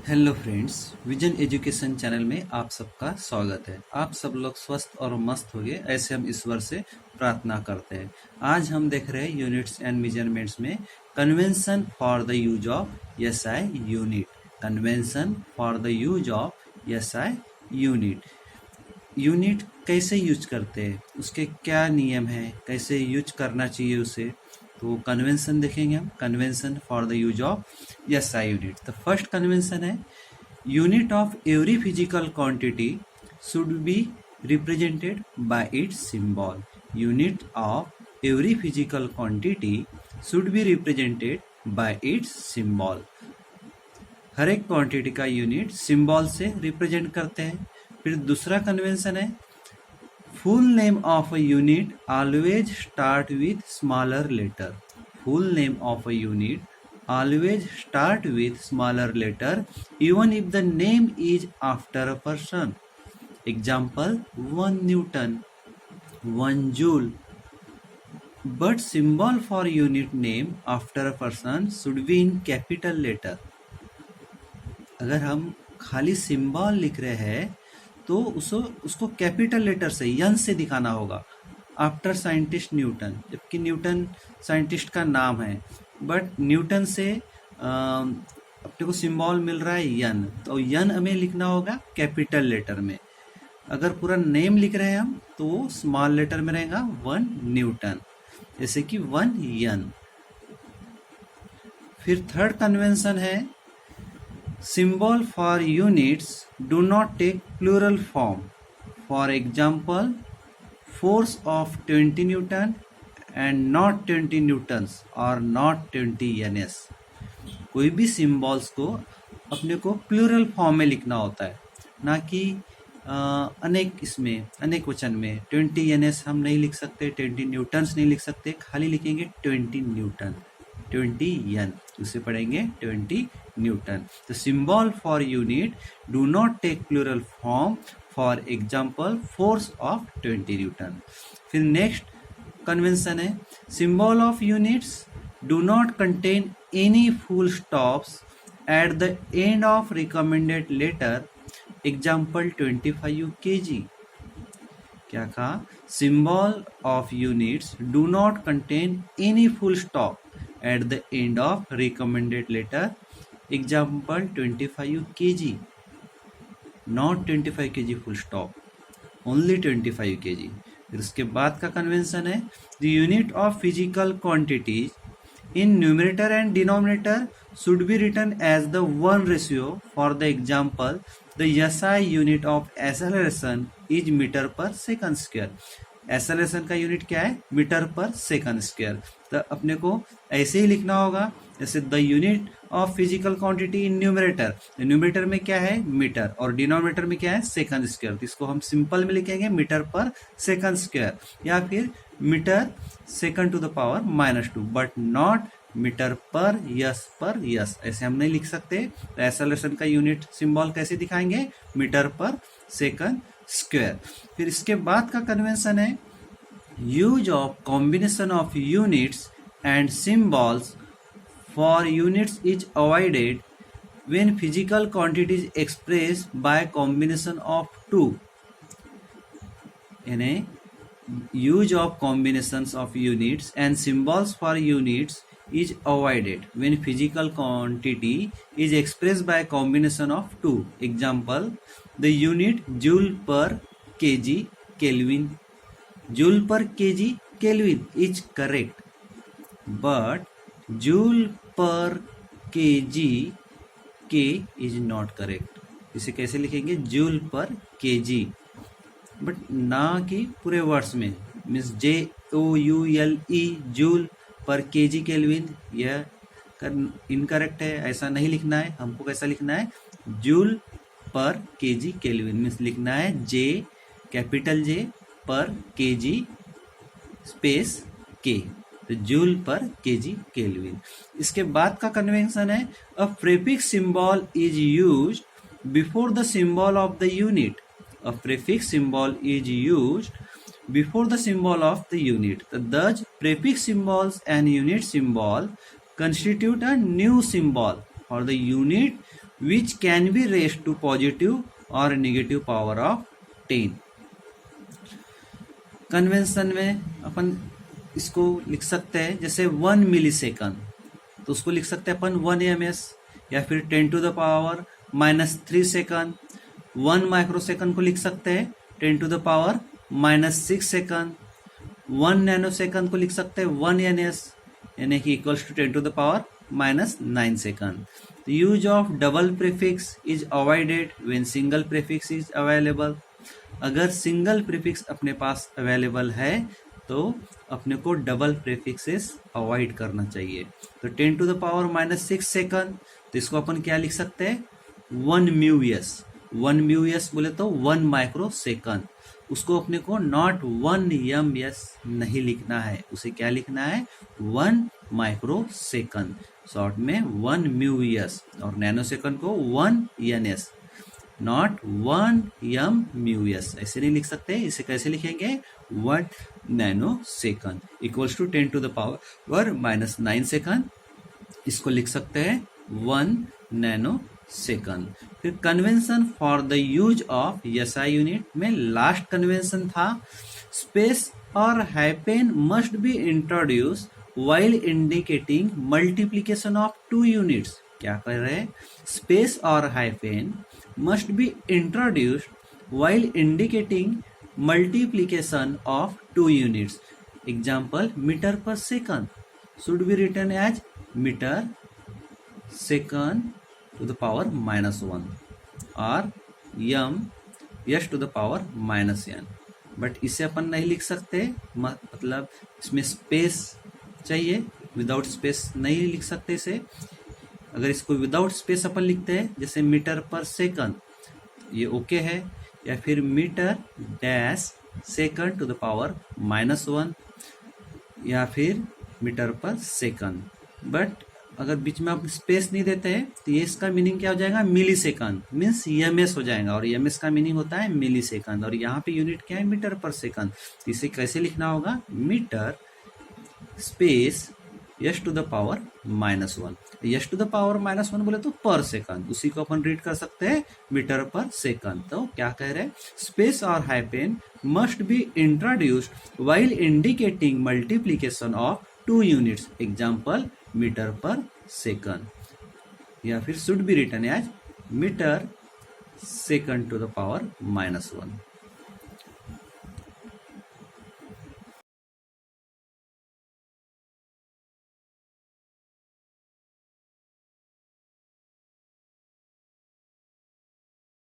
Hello friends, vision education channel में आप सबका स्वागत है। आप सब लोग स्वस्थ और मस्त होंगे, ऐसे हम ईश्वर से प्रार्थना करते हैं। आज हम देख रहे हैं यूनिट्स एंड मेजरमेंट्स में convention for the use of SI unit. Convention for the use of SI unit. Unit कैसे यूज करते हैं, उसके क्या नियम हैं, कैसे यूज करना चाहिए उसे, तो कन्वेंशन देखेंगे हम। Convention for the use of SI unit. The first convention है unit of every physical quantity should be represented by its symbol. Unit of every physical quantity should be represented by its symbol. हर एक quantity का unit symbol से represent करते हैं। फिर दूसरा convention है full name of a unit always start with smaller letter. Full name of a unit always start with smaller letter even if the name is after a person. Example, 1 Newton, 1 joule. But symbol for unit name after a person should be in capital letter. अगर हम खाली symbol लिख रहे हैं तो उसको capital letter से यन से दिखाना होगा। आफ्टर साइंटिस्ट न्यूटन, जबकि न्यूटन साइंटिस्ट का नाम है, बट न्यूटन से अपने को सिंबल मिल रहा है यन, तो यन हमें लिखना होगा कैपिटल लेटर में। अगर पूरा नेम लिख रहे हैं हम तो स्मॉल लेटर में रहेगा 1 न्यूटन, जैसे कि 1 यन। फिर थर्ड कन्वेंशन है symbol for units do not take plural form. For example, force of 20 Newton and not 20 Newtons or not 20 ns. कोई भी सिम्बॉल्स को अपने को प्लूरल फॉर्म में लिखना होता है, ना कि अनेक वचन में। 20 ns हम नहीं लिख सकते, 20 न्यूटन्स नहीं लिख सकते, खाली लिखेंगे 20 न्यूटन, 20 यन, उसे पढ़ेंगे 20 Newton. The symbol for unit do not take plural form. For example, force of 20 Newton. फिर नेक्स्ट कन्वेंशन है symbol of units do not contain any full stops at the end of recommended letter. Example 25 kg. क्या कहा? Symbol of units do not contain any full stop at the end of recommended letter. Example 25 kg, not 25 kg full stop, only 25 kg. फिर उसके बाद का convention है the unit of physical quantities in numerator and denominator should be written as the 1 ratio. For the example, the SI unit of acceleration is meter per second square. Acceleration का unit क्या है? Metre per second square. तो अपने को ऐसे ही लिखना होगा जैसे the unit of physical quantity in numerator. Numerator में क्या है? मीटर, और डिनोमिनेटर में क्या है? Second square. तो इसको हम सिंपल में लिखेंगे मीटर पर सेकंड स्क्वायर, या फिर metre second to the power -2, but not metre per s, ऐसे हम नहीं लिख सकते। तो एक्सेलरेशन का यूनिट सिंबल कैसे दिखाएंगे? Metre per second square. फिर इसके बाद का कन्वेंशन है use of combination of units and symbols for units is avoided when physical quantities express by combination of two. यानी use of combinations of units and symbols for units is avoided when physical quantity is expressed by combination of two. Example, the unit joule per kg Kelvin. Joule per kg Kelvin is correct, but joule per kg K is not correct. इसे कैसे लिखेंगे? joule per kg, but ना कि पूरे words में, means JOULE joule पर KG kelvin, यह incorrect है, ऐसा नहीं लिखना है। हमको कैसा लिखना है? जूल पर केजी केल्विन, मीन्स लिखना है J, कैपिटल J पर केजी स्पेस K, तो जूल पर केजी केल्विन। इसके बाद का कन्वेंशन है a prefix symbol is used before the symbol of the unit. A prefix symbol is used before the symbol of the unit. Thus, prefix symbols and unit symbol constitute a new symbol for the unit which can be raised to positive और negative power of 10। Convention में अपन इसको लिख सकते हैं जैसे 1 मिली second, तो उसको लिख सकते हैं अपन 1 ms, या फिर 10 to the power -3 second. 1 micro second को लिख सकते हैं 10 to the power -6 second. 1 nano second को लिख सकते हैं 1 ns, यानी कि equals to 10 to the power -9 second. The use of double prefix is avoided when single prefix is available। अगर सिंगल प्रीफिक्स अपने पास अवेलेबल है तो अपने को डबल प्रीफिक्सेस अवॉइड करना चाहिए। तो 10 टू द पावर -6 सेकंड, तो इसको अपन क्या लिख सकते हैं 1 म्यू एस। 1 म्यू एस बोले तो 1 माइक्रो सेकंड। उसको अपने को नॉट 1 ms नहीं लिखना है, उसे क्या लिखना है 1 माइक्रो सेकंड, शॉर्ट में 1 म्यू एस, और नैनो सेकंड को 1 ns, नॉट 1 म्यू एस। ऐसे नहीं लिख सकते, इसे कैसे लिखेंगे 1 nano second equals to 10 to the power -9 second. इसको लिख सकते हैं 1 नैनो सेकंड। फिर convention for the use of SI unit में लास्ट कन्वेंशन था स्पेस और hyphen must be introduce while indicating multiplication of 2 units। क्या कर रहे हैं स्पेस और hyphen must be introduced while indicating multiplication of 2 units। Example, meter per second should be written as meter second to the power -1 और s to the power -n। But इसे अपन नहीं लिख सकते, मतलब इसमें स्पेस चाहिए, विदाउट स्पेस नहीं लिख सकते इसे। अगर इसको विदाउट स्पेस अपन लिखते हैं जैसे मीटर पर सेकंड, ये ओके है, या फिर metre dash second to the power -1, या फिर मीटर पर सेकंड। बट अगर बीच में आप स्पेस नहीं देते हैं तो ये इसका मीनिंग क्या हो जाएगा मिली सेकंड, मीन्स ms हो जाएगा, और ms का मीनिंग होता है मिली सेकंड, और यहाँ पे यूनिट क्या है मीटर पर सेकंड। तो इसे कैसे लिखना होगा metre space s to the power -1। s to the power -1 बोले तो पर सेकंड, उसी को अपन रीड कर सकते हैं मीटर पर सेकंड। तो क्या कह रहे हैं स्पेस और hyphen must be introduced while indicating multiplication of 2 units. Example metre per second, या फिर should be written as metre second to the power -1।